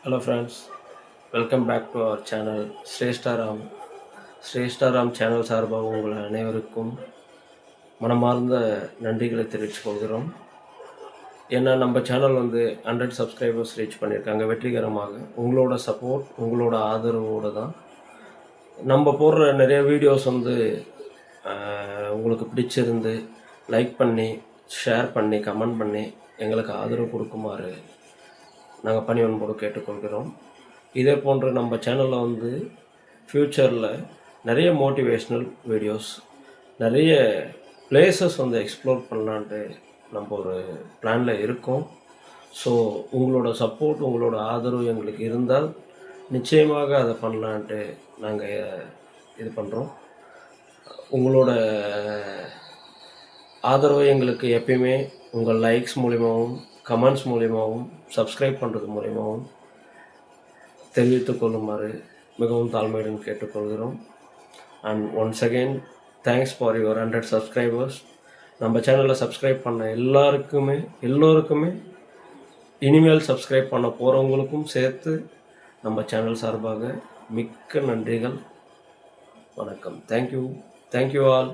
Hello friends, welcome back to our channel Shreshtaram. Shreshtaram channel சார்பாக உங்கள் அனைவருக்கும் மனமார்ந்த நன்றிகளை தெரிவித்துக் கொள்கிறோம். ஏன்னா நம்ம சேனல் 100 சப்ஸ்கிரைபர்ஸ் ரீச் பண்ணியிருக்காங்க வெற்றிகரமாக. உங்களோட சப்போர்ட், உங்களோட ஆதரவோடு தான் நம்ம போடுற நிறைய வீடியோஸ் உங்களுக்கு பிடிச்சிருந்து லைக் பண்ணி, ஷேர் பண்ணி, கமெண்ட் பண்ணி எங்களுக்கு ஆதரவு கொடுக்குமாறு நாங்கள் பணிவன்போடு கேட்டுக்கொள்கிறோம். இதே போன்று நம்ம சேனலில் ஃப்யூச்சரில் நிறைய மோட்டிவேஷ்னல் வீடியோஸ், நிறைய பிளேசஸ் எக்ஸ்ப்ளோர் பண்ணலான்ட்டு நம்ம ஒரு பிளானில் இருக்கோம். ஸோ உங்களோட சப்போர்ட், உங்களோட ஆதரவு எங்களுக்கு இருந்தால் நிச்சயமாக அதை பண்ணலான்ட்டு நாங்கள் இது பண்ணுறோம். உங்களோட ஆதரவு எங்களுக்கு எப்பயுமே உங்கள் லைக்ஸ் மூலிமாவும், கமெண்ட்ஸ் மூலிமாவும், சப்ஸ்கிரைப் பண்ணுறது மூலிமாவும் தெரிவித்துக் கொள்ளுமாறு மிகவும் தாழ்மையுடன் கேட்டுக்கொள்கிறோம். And once again thanks for your 100 subscribers. நம்ம சேனலில் சப்ஸ்கிரைப் பண்ண எல்லோருக்குமே இனிமேல் சப்ஸ்கிரைப் பண்ண போகிறவங்களுக்கும் சேர்த்து நம்ம சேனல் சார்பாக மிக்க நன்றிகள். வணக்கம். Thank you all.